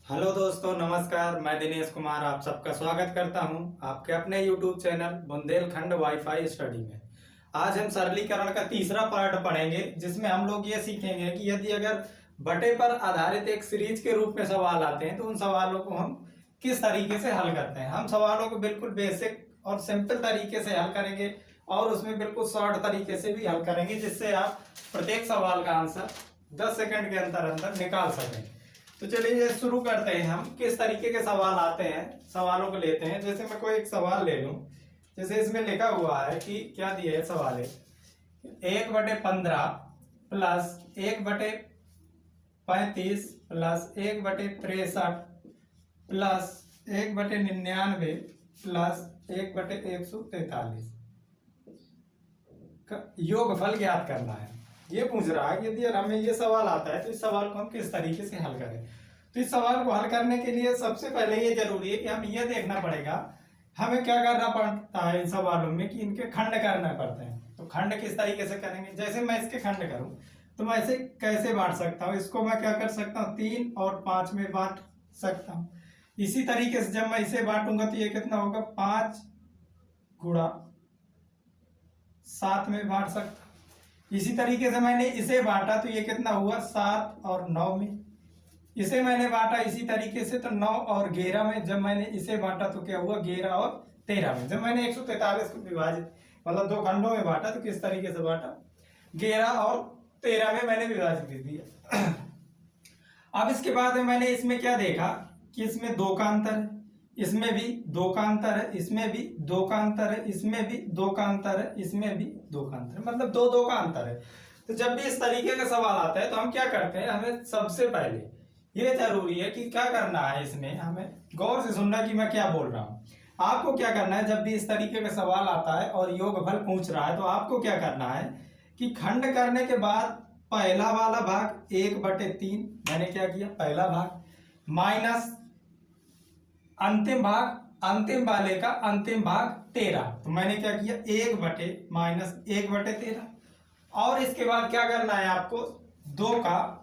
Hello दोस्तों, नमस्कार। मैं दिनेश कुमार आप सबका स्वागत करता हूं आपके अपने YouTube channel Bundelkhand wifi study में। आज हम सरलीकरण का तीसरा पार्ट पढ़ेंगे, जिसमें हम लोग ये सीखेंगे कि यदि अगर बटे पर आधारित एक सीरीज के रूप में सवाल आते हैं तो उन सवालों को हम किस तरीके से हल करते हैं। हम सवालों को बिल्कुल बेसिक और सिंपल तरीके से हल करेंगे और उसमें बिल्कुल शॉर्ट तरीके से भी हल करेंगे, जिससे आप प्रत्येक सवाल का आंसर 10 सेकंड के अंदर अंदर निकाल सकें। तो चलिए शुरू करते हैं। हम किस तरीके के सवाल आते हैं, सवालों को लेते हैं। जैसे मैं कोई एक सवाल ले लूं, जैसे इसमें लिखा हुआ है कि क्या दिया है सवाल है 1/15 प्लस 1/35 प्लस 1/63 प्लस 1/99 प्लस 1/143 का योगफल ज्ञात करना है। ये पूछ रहा है कि यदि हमें ये सवाल आता है तो इस सवाल को हम किस तरीके से हल करें। तो इस सवाल को हल करने के लिए सबसे पहले ये जरूरी है कि हम ये देखना पड़ेगा हमें क्या करना पड़ता है इन सवालों में, कि इनके खंड करना पड़ते हैं। तो खंड किस तरीके से करेंगे, जैसे मैं इसके खंड करूं तो मैं इसे कैसे बांट सकता हूं। इसको मैं क्या कर सकता हूं, 3 और 5 में बांट सकता हूं। इसी तरीके से जब मैं इसे बांटूंगा तो ये कितना होगा, 5 गुणा 7 में बांट सकता हूं। इसी तरीके से मैंने इसे बांटा तो ये कितना हुआ, 7 और 9 में। इसे मैंने बांटा इसी तरीके से तो 9 और 11 में। जब मैंने इसे बांटा तो क्या हुआ, 11 और 13 में। जब मैंने 143 को विभाजित मतलब दो खंडों में बांटा तो किस तरीके से बांटा, 11 और 13 में मैंने विभाजित कर दिया। अब इसके बाद में मैंने इसमें क्या देखा कि इसमें 2 का अंतर है, इसमें भी 2 का अंतर है, इसमें भी 2 का अंतर है, इसमें भी 2 का अंतर है, इसमें भी 2 का अंतर है, मतलब 2 का अंतर है। तो जब भी इस तरीके का सवाल आता है तो हम क्या करते हैं, हमें सबसे पहले ये जरूरी है कि क्या करना है, इसमें हमें गौर से सुनना कि मैं क्या बोल रहा हूं। आपको क्या करना है, जब भी इस तरीके का सवाल आता है और योगफल पूछ रहा है तो आपको क्या करना है कि खंड करने के बाद पहला वाला भाग 1/3 मैंने क्या किया, पहला भाग माइनस अंतिम भाग, अंतिम वाले का अंतिम भाग 13, तो मैंने क्या किया 1/-1/13। और इसके बाद क्या करना है आपको, 2 का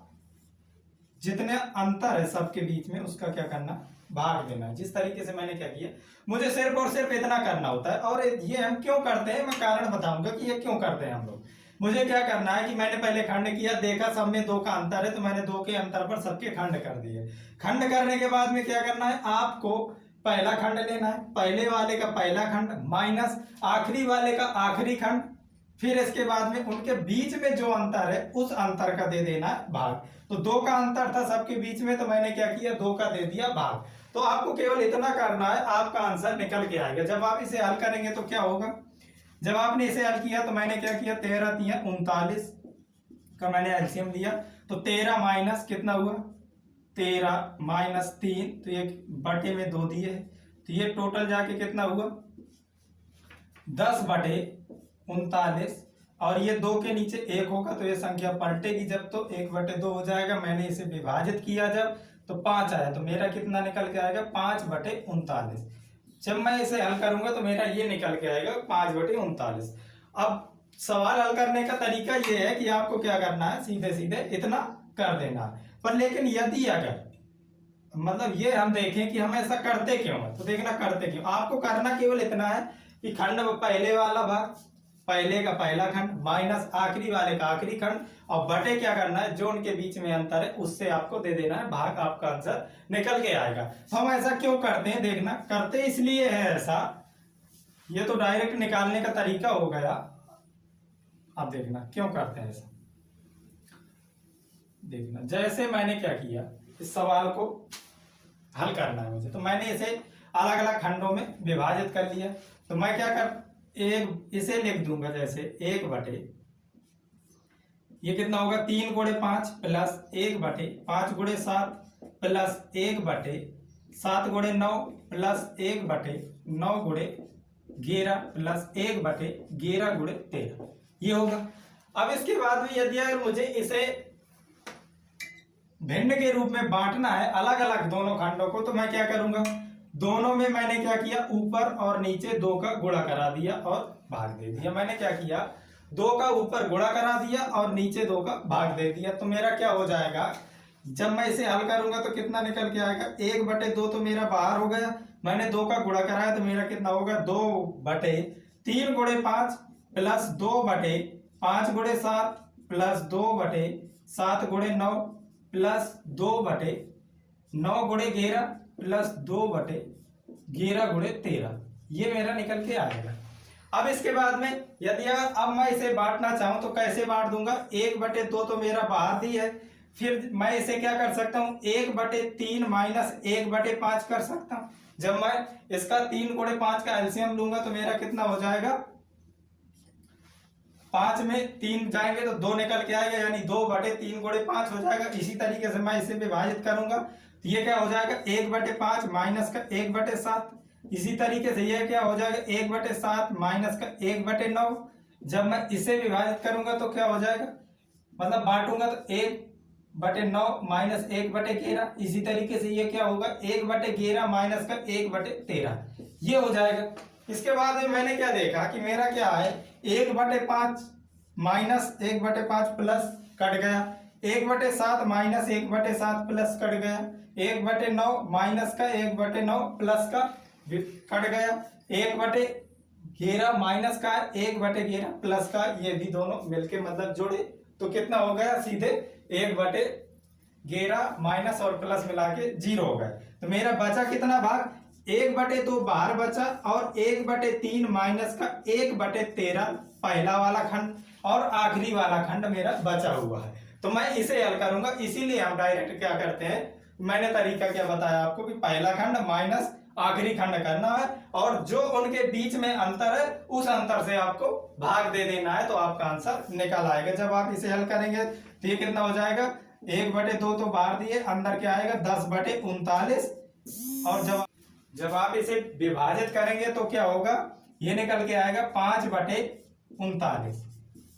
जितने अंतर है सबके बीच में उसका क्या करना, भाग देना। जिस तरीके से मैंने क्या किया, मुझे सिर्फ और सिर्फ इतना करना होता है। और ये हम क्यों करते हैं, मैं कारण बताऊंगा कि ये क्यों करते हैं हम लोग। मुझे क्या करना है कि मैंने पहले खंड किया, देखा सब में 2 का अंतर है तो मैंने 2 के अंतर पर सबके खंड कर दिए। खंड करने के बाद में क्या करना है, आपको पहला खंड लेना है, पहले वाले का पहला खंड माइनस आखिरी वाले का आखिरी खंड, फिर इसके बाद में उनके बीच में जो अंतर है उस अंतर का दे देना है भाग। तो 2 का अंतर था सबके बीच में तो मैंने क्या किया, 2 का दे दिया भाग। तो आपको केवल इतना करना है, आपका आंसर निकल के आएगा। जब आप इसे हल करेंगे तो क्या होगा, जब आपने इसे हल किया तो मैंने क्या किया, 13×3=39 का मैंने एलसीएम लिया। तो 13 माइनस कितना हुआ, 13 माइनस 3, तो ये बटे में 2 दिए है, तो ये टोटल जाके कितना हुआ 10/39। और ये 2 के नीचे 1 होगा तो ये संख्या पलटेगी जब, तो 1/2 हो जाएगा। मैंने इसे विभाजित किया जब तो 5 आया, तो मेरा कितना निकल के आएगा 5/39। जब मैं इसे हल करूंगा तो मेरा ये निकल के आएगा 5/39। अब सवाल हल करने का तरीका ये है कि आपको क्या करना है, सीधे सीधे इतना कर देना। पर लेकिन यदि अगर मतलब ये हम देखें कि हम ऐसा करते क्यों है, तो देखना करते क्यों। आपको करना केवल इतना है कि खंड पहले वाला भाग, पहले का पहला खंड माइनस आखिरी वाले का आखिरी खंड, और बटे क्या करना है, जो उनके बीच में अंतर है उससे आपको दे देना है भाग, आपका आंसर निकल के आएगा। तो हम ऐसा क्यों करते हैं, देखना करते इसलिए है ऐसा, ये तो डायरेक्ट निकालने का तरीका हो गया। अब देखना क्यों करते हैं ऐसा, देखना जैसे मैंने क्या किया, इस सवाल को हल करना है मुझे, तो मैंने इसे अलग अलग खंडों में विभाजित कर लिया। तो मैं क्या कर एक इसे लिख दूंगा, जैसे 1/, ये कितना होगा 3×5 प्लस 1/5×7 प्लस 1/7×9 प्लस 1/9×11 प्लस 1/11×13 ये होगा। अब इसके बाद में यदि अगर मुझे इसे भिन्न के रूप में बांटना है अलग अलग दोनों खंडों को, तो मैं क्या करूंगा, दोनों में मैंने क्या किया, ऊपर और नीचे 2 का गुणा करा दिया और भाग दे दिया। मैंने क्या किया, 2 का ऊपर गुणा करा दिया और नीचे 2 का भाग दे दिया। तो मेरा क्या हो जाएगा, जब मैं इसे हल करूंगा तो कितना निकल के आएगा, 1/2 तो मेरा बाहर हो गया, मैंने 2 का गुणा कराया तो मेरा कितना होगा 2/3 गुणे 5 प्लस 2/5 गुणे 7 प्लस 2/7 गुणे 9 प्लस 2/9 गुणे 11 प्लस 2/11 गुणे 13, ये मेरा निकल के आएगा। अब इसके बाद में यदि अब मैं इसे बांटना चाहूं तो कैसे बांट दूंगा, 1/2 तो मेरा बाहर दी है, फिर मैं इसे क्या कर सकता हूं 1/3 माइनस 1/5 कर सकता हूं। जब मैं इसका 3 गुणे 5 का एलसीएम लूंगा तो मेरा कितना हो जाएगा, 5 में 3 जाएंगे तो 2 निकल के आएगा, यानी 2/3 गुणे 5 हो जाएगा। इसी तरीके से मैं इसे विभाजित करूंगा तो ये क्या हो जाएगा 1/5 माइनस का 1/7। इसी तरीके से ये क्या हो जाएगा 1/7 माइनस का 1/9। जब मैं इसे विभाजित करूंगा तो क्या हो जाएगा, मतलब बांटूंगा तो 1/9 माइनस 1/11। इसी तरीके से ये क्या होगा 1/11 माइनस का 1/13, ये हो जाएगा। इसके बाद में मैंने क्या देखा कि मेरा क्या है 1/5 माइनस 1/5 प्लस कट गया, 1/7 माइनस 1/7 प्लस कट गया, 1/9 माइनस का 1/9 प्लस का कट गया, 1/11 माइनस का 1/11 प्लस का, ये भी दोनों मिलके मतलब जोड़े तो कितना हो गया सीधे 1/11 माइनस और प्लस मिला के 0 हो गए। तो मेरा बचा कितना भाग, 1/2 बाहर बचा और 1/3 माइनस का 1/13 पहला वाला खंड और आखिरी वाला खंड मेरा बचा हुआ है। तो मैं इसे हल करूंगा, इसीलिए हम डायरेक्ट क्या करते हैं, मैंने तरीका क्या बताया आपको कि पहला खंड माइनस आखिरी खंड करना है और जो उनके बीच में अंतर है उस अंतर से आपको भाग दे देना है, तो आपका आंसर निकल आएगा। जब आप इसे हल करेंगे तो ये कितना हो जाएगा 1/2 तो बाहर दिए, अंदर क्या आएगा 10/39 और जब आप इसे विभाजित करेंगे तो क्या होगा, ये निकल के आएगा 5/39।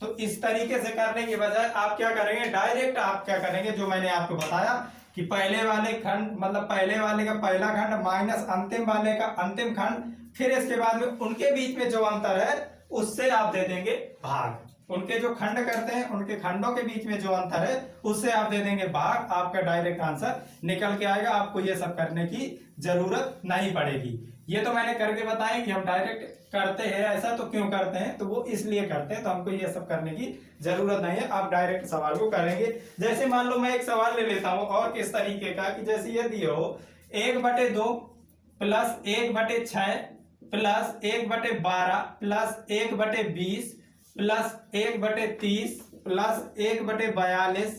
तो इस तरीके से करने के बजाय आप क्या करेंगे, डायरेक्ट आप क्या करेंगे जो मैंने आपको बताया कि पहले वाले खंड मतलब पहले वाले का पहला खंड माइनस अंतिम वाले का अंतिम खंड, फिर इसके बाद में उनके बीच में जो अंतर है उससे आप दे देंगे भाग। उनके जो खंड करते हैं उनके खंडों के बीच में जो अंतर है उससे आप दे देंगे भाग, आपका डायरेक्ट आंसर निकल के आएगा। आपको ये सब करने की जरूरत नहीं पड़ेगी। ये तो मैंने करके बताया कि हम डायरेक्ट करते हैं, ऐसा तो क्यों करते हैं, तो वो इसलिए करते हैं, तो हमको ये सब करने की जरूरत नहीं है। आप डायरेक्ट सवाल को करेंगे। जैसे मान लो मैं एक सवाल ले लेता हूं और किस तरीके का, कि जैसे ये दिए हो 1/2 plus 1/6 plus 1/12 plus 1/20 plus 1/30 plus 1/42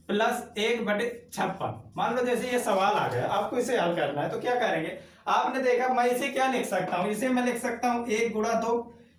plus 1/56। मान लो जैसे ये सवाल आ गया, आपको इसे हल करना है तो क्या करेंगे, आपने देखा मैं इसे क्या लिख सकता हूं, इसे मैं लिख सकता हूं 1 गुणा 2,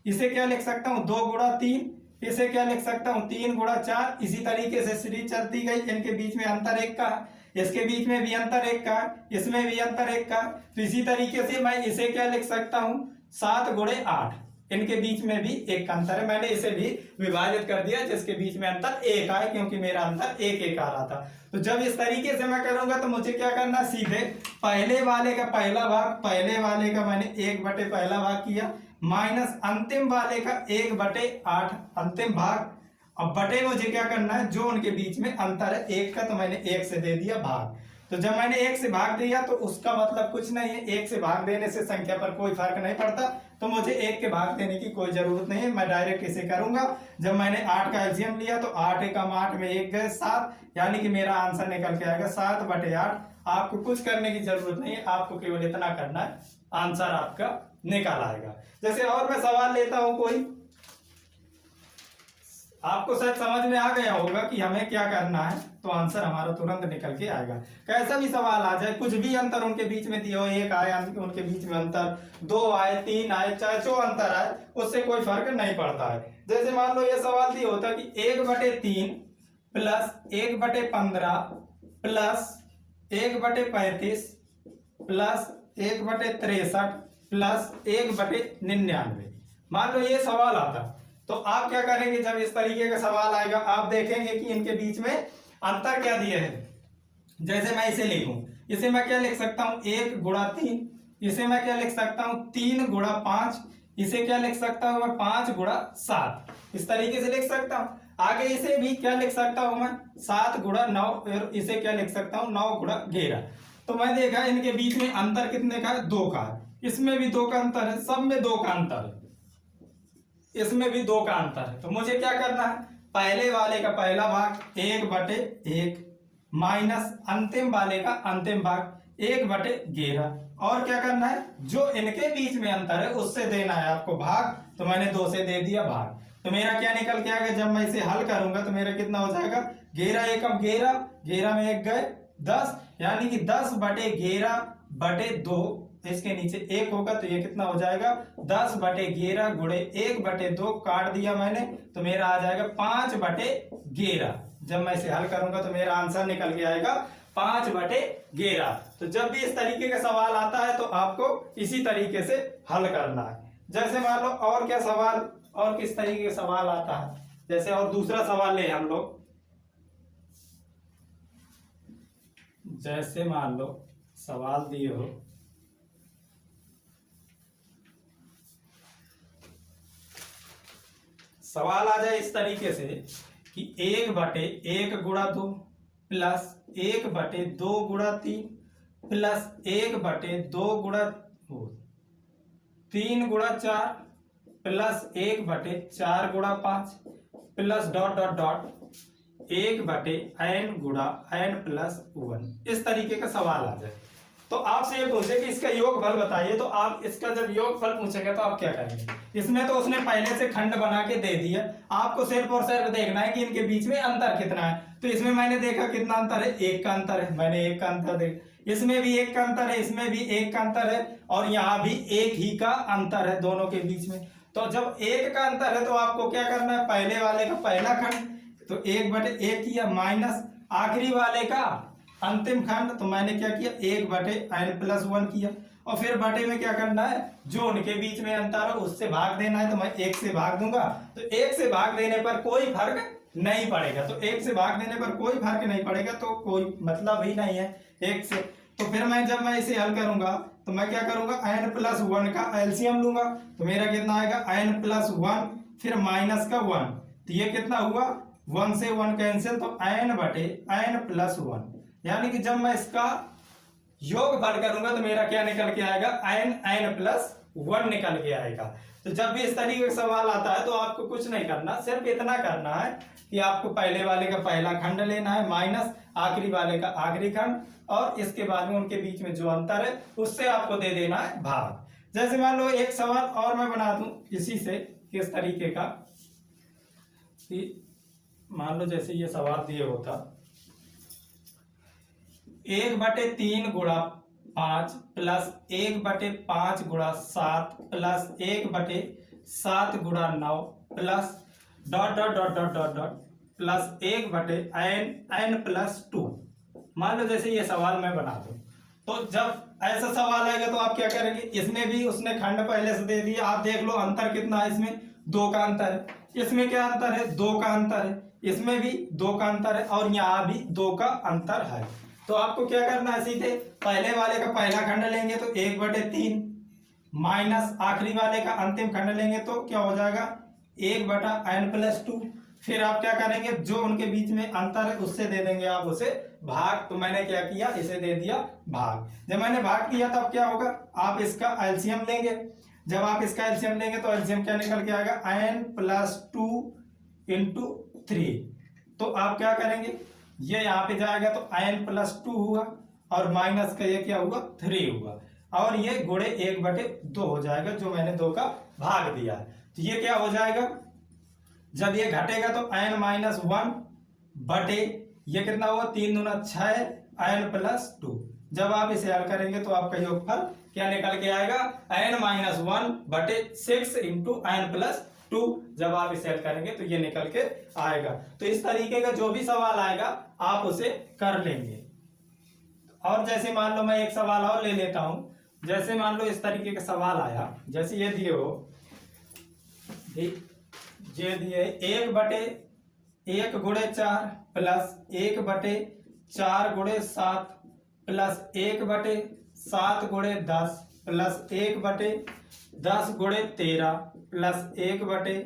इसे क्या लिख सकता हूं 2 गुणा 3, इसे क्या लिख सकता हूं 3 गुणा 4। इसी तरीके से सीरीज चलती गई, इनके बीच में अंतर 1 का, इसके बीच में भी अंतर 1 का, इसमें भी अंतर 1 का। तो इसी तरीके से मैं इसे क्या लिख सकता हूं 7 गुणे 8, इनके बीच में भी एक अंतर है, मैंने इसे भी विभाजित कर दिया जिसके बीच में अंतर 1 आए, क्योंकि मेरा अंतर 1 आ रहा था। तो जब इस तरीके से मैं करूंगा तो मुझे क्या करना, सीधे पहले वाले का पहला भाग, पहले वाले का मैंने 1/, पहला भाग किया, माइनस अंतिम वाले का 1/8 अंतिम भाग। अब बटे मुझे क्या करना है, जो उनके बीच में अंतर है 1 का, तो मैंने 1 से दे दिया भाग। तो जब मैंने 1 से भाग दिया तो उसका मतलब कुछ नहीं है, 1 से भाग देने से संख्या पर कोई फर्क नहीं पड़ता, तो मुझे 1 के भाग देने की कोई जरूरत नहीं है, मैं डायरेक्ट इसे करूंगा। जब मैंने 8 का एलसीएम लिया तो 8 एकम 8 में 1 गए 7, यानी कि मेरा आंसर निकल के आएगा 7/8। आपको कुछ करने की जरूरत नहीं है, आपको केवल इतना करना है, आंसर आपका निकल आएगा। जैसे और मैं सवाल लेता हूं कोई, आपको शायद समझ में आ गया होगा कि हमें क्या करना है, तो आंसर हमारा तुरंत निकल के आएगा। कैसा भी सवाल आ जाए, कुछ भी अंतर उनके बीच में दिया हो, 1 आए उनके बीच में अंतर, 2 आए 3 आए, चाहे जो अंतर आए उससे कोई फर्क नहीं पड़ता है। जैसे मान लो ये सवाल दिया होता कि 1/3 प्लस 1/15 प्लस 1/35 प्लस 1/63 प्लस 1/99। मान लो ये सवाल आता, तो आप क्या करेंगे, जब इस तरीके का सवाल आएगा आप देखेंगे कि इनके बीच में अंतर क्या दिए हैं। जैसे मैं इसे लिखूं, इसे मैं क्या लिख सकता हूं 1 गुणा 3, इसे मैं क्या लिख सकता हूं 3 गुणा 5, इसे क्या लिख सकता हूं मैं 5 गुणा 7, इस तरीके से लिख सकता हूं। आगे इसे भी क्या लिख सकता हूं मैं 7 गुणा 9, और इसे क्या लिख सकता हूं 9 गुणा 11। तो मैं देखा इनके बीच में अंतर कितने का है 2 का है, इसमें भी 2 का अंतर है, सब में 2 का अंतर है, इसमें भी 2 का अंतर है। तो मुझे क्या करना है पहले वाले का पहला भाग 1/1 माइनस अंतिम वाले का अंतिम भाग 1/11, और क्या करना है जो इनके बीच में अंतर है उससे देना है आपको भाग। तो मैंने 2 से दे दिया भाग। तो मेरा क्या निकल के आएगा जब मैं इसे हल करूंगा तो मेरा कितना हो जाएगा 11 एकम 11, 11 में 1 गए 10, यानी कि 10/11/2, इसके नीचे 1 होगा तो ये कितना हो जाएगा 10/11 गुणे 1/2, काट दिया मैंने तो मेरा आ जाएगा 5/11। जब मैं इसे हल करूंगा तो मेरा आंसर निकल के आएगा 5/11। तो जब भी इस तरीके का सवाल आता है तो आपको इसी तरीके से हल करना है। जैसे मान लो और क्या सवाल, और किस तरीके का सवाल आता है, जैसे और दूसरा सवाल ले हम लोग। जैसे मान लो सवाल दिए हो सवाल आ जाए इस तरीके से कि 1/1 गुणा 2 प्लस 1/2 गुणा 3 प्लस 1/2 गुणा 3 गुणा 4 प्लस 1/4 गुणा 5 plus dot dot dot 1/n गुणा n प्लस 1। इस तरीके का सवाल आ जाए तो आपसे ये पूछे कि इसका योगफल बताइए, तो आप इसका जब योगफल पूछेंगे तो आप क्या करेंगे। इसमें तो उसने पहले से खंड बना के दे दिया, आपको सिर्फ और सिर्फ देखना है कि इनके बीच में अंतर कितना है। तो इसमें मैंने देखा कितना अंतर है 1 का अंतर है, मैंने 1 का अंतर देखा, इसमें भी 1 का अंतर है, इसमें भी 1 का अंतर है, और यहाँ भी 1 ही का अंतर है दोनों के बीच में। तो जब 1 का अंतर है तो आपको क्या करना है पहले वाले का पहला खंड तो 1/1 किया माइनस आखिरी वाले का अंतिम खंड, तो मैंने क्या किया 1/n प्लस 1 किया, और फिर बटे में क्या करना है जो उनके बीच में अंतर है उससे भाग देना है। तो मैं 1 से भाग दूंगा, तो 1 से भाग देने पर कोई फर्क नहीं पड़ेगा, तो 1 से भाग देने पर कोई फर्क नहीं पड़ेगा, तो कोई मतलब ही नहीं है 1 से। तो फिर जब मैं इसे हल करूंगा तो मैं क्या करूंगा n प्लस 1 का एलसीएम लूंगा, तो मेरा कितना आएगा n प्लस 1 फिर माइनस का 1, तो ये कितना हुआ 1 से 1 कैंसिल, तो n/n प्लस 1, यानी कि जब मैं इसका योगफल करूंगा तो मेरा क्या निकल के आएगा n प्लस 1 निकल के आएगा। तो जब भी इस तरीके का सवाल आता है तो आपको कुछ नहीं करना, सिर्फ इतना करना है कि आपको पहले वाले का पहला खंड लेना है माइनस आखिरी वाले का आखिरी खंड, और इसके बाद में उनके बीच में जो अंतर है उससे आपको दे देना है भाग। जैसे मान लो एक सवाल और मैं बना दूं इसी से किस तरीके का, कि मान लो जैसे ये सवाल दिए होता 1/3 गुणा 5 प्लस 1/5 गुणा 7 प्लस 1/7 गुणा 9 plus dot dot dot dot dot dot plus 1/n plus 2। मान लो जैसे ये सवाल मैं बना दूं, तो जब ऐसा सवाल आएगा तो आप क्या करेंगे, इसमें भी उसने खंड पहले से दे दिया, आप देख लो अंतर कितना है, इसमें 2 का अंतर है, इसमें क्या अंतर है 2 का अंतर है, इसमें भी 2 का अंतर है, और यहाँ भी 2 का अंतर है। तो आपको क्या करना है सीधे पहले वाले का पहला खंड लेंगे तो 1/3 माइनस आखिरी वाले का अंतिम खंड लेंगे तो क्या हो जाएगा 1/n प्लस 2। फिर आप क्या करेंगे जो उनके बीच में अंतर है उससे दे देंगे आप उसे भाग। तो मैंने क्या किया इसे दे दिया भाग। जब मैंने भाग किया तब क्या होगा आप इसका एलसीएम लेंगे। जब आप इसका एलसीएम लेंगे तो एलसीएम क्या निकल के आएगा n प्लस 2 इंटू 3। तो आप क्या करेंगे ये यहाँ पे जाएगा तो n प्लस 2 हुआ और माइनस का ये क्या हुआ 3 हुआ और ये गुणे 1/2 हो जाएगा जो मैंने 2 का भाग दिया है। तो ये क्या हो जाएगा जब ये घटेगा तो n माइनस 1 बटे ये कितना हुआ 3 दूना 6 n प्लस 2। जब आप इसे हल करेंगे तो आपका योगफल क्या निकल के आएगा n माइनस 1 बटे 6 इंटू n प्लस 2। जब आप इसे हल करेंगे तो ये निकल के आएगा। तो इस तरीके का जो भी सवाल आएगा आप उसे कर लेंगे। और जैसे मान लो मैं एक सवाल और ले लेता हूं। जैसे मान लो इस तरीके का सवाल आया जैसे ये दिए हो ये दिए 1/1 गुणे 4 प्लस 1/4 गुणे 7 प्लस 1/7 गुणे 10 प्लस 1/10 गुणे 13 प्लस 1/10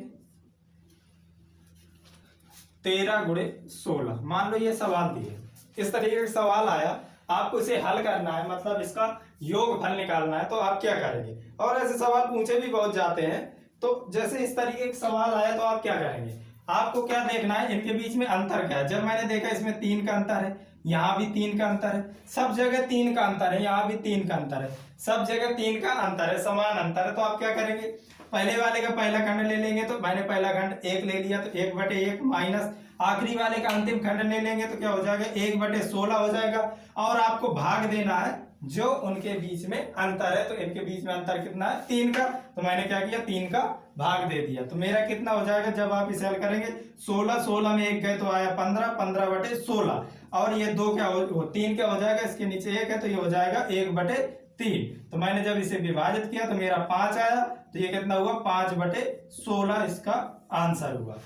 13 गुणे 16। मान लो ये सवाल दिए, इस तरीके का सवाल आया, आपको इसे हल करना है, मतलब इसका योगफल निकालना है, तो आप क्या करेंगे। और ऐसे सवाल पूछे भी बहुत जाते हैं, तो जैसे इस तरीके का सवाल आया तो आप क्या करेंगे, आपको क्या देखना है, इनके बीच में अंतर क्या है। जब मैंने देखा इसमें 3 का अंतर है, यहाँ भी 3 का अंतर है, सब जगह 3 का अंतर है, यहाँ भी 3 का अंतर है, सब जगह 3 का अंतर है, समान अंतर है, तो आप क्या करेंगे, पहले वाले का पहला खंड ले लेंगे, तो मैंने पहला खंड 1 ले लिया, तो 1/1 माइनस आखिरी वाले का अंतिम खंड ले लेंगे, तो क्या हो जाएगा, 1/16 हो जाएगा। और आपको भाग देना है जो उनके बीच में अंतर है, तो इनके बीच में अंतर कितना है, 3 का, तो मैंने क्या किया, 3 का भाग दे दिया, तो मेरा कितना हो जाएगा, जब आप इसे हल करेंगे 16 में 1 गए तो आया 15/16, और ये 2 क्या हो 3 क्या हो जाएगा, इसके नीचे 1 है तो ये हो जाएगा 1/3। तो मैंने जब इसे विभाजित किया तो मेरा 5 आया, तो ये कितना हुआ, 5/16 इसका आंसर हुआ।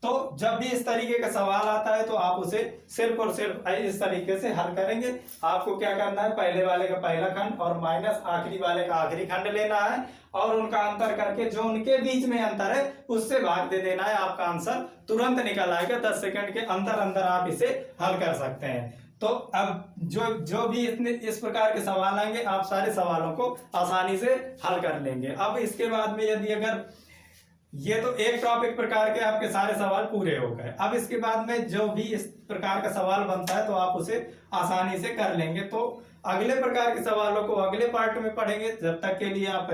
तो जब भी इस तरीके का सवाल आता है तो आप उसे सिर्फ और सिर्फ इस तरीके से हल करेंगे। आपको क्या करना है, पहले वाले का पहला खंड और माइनस आखिरी वाले का आखिरी खंड लेना है, और उनका अंतर करके जो उनके बीच में अंतर है उससे भाग दे देना है, आपका आंसर तुरंत निकल आएगा। 10 सेकंड के अंदर अंदर आप इसे हल कर सकते हैं। तो अब जो भी इस प्रकार के सवाल आएंगे, आप सारे सवालों को आसानी से हल कर लेंगे। अब इसके बाद में यदि अगर ये तो एक टॉपिक प्रकार के आपके सारे सवाल पूरे हो गए, अब इसके बाद में जो भी इस प्रकार का सवाल बनता है तो आप उसे आसानी से कर लेंगे। तो अगले प्रकार के सवालों को अगले पार्ट में पढ़ेंगे। जब तक के लिए आप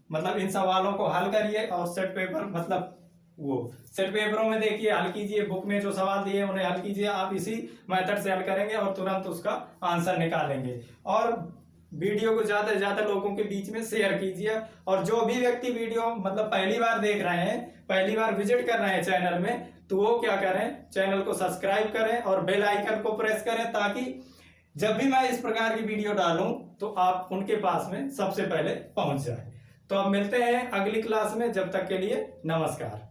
मतलब इन सवालों को हल करिए, और सेट पेपर मतलब वो सेट पेपरों में देखिए, हल कीजिए, बुक में जो सवाल दिए उन्हें हल कीजिए। आप इसी मेथड से हल करेंगे और तुरंत उसका आंसर निकालेंगे। और वीडियो को ज्यादा से ज्यादा लोगों के बीच में शेयर कीजिए। और जो भी व्यक्ति वीडियो मतलब पहली बार देख रहे हैं, पहली बार विजिट कर रहे हैं चैनल में, तो वो क्या करें, चैनल को सब्सक्राइब करें और बेल आइकन को प्रेस करें, ताकि जब भी मैं इस प्रकार की वीडियो डालूं तो आप उनके पास में सबसे पहले पहुंच जाए। तो अब मिलते हैं अगली क्लास में, जब तक के लिए नमस्कार।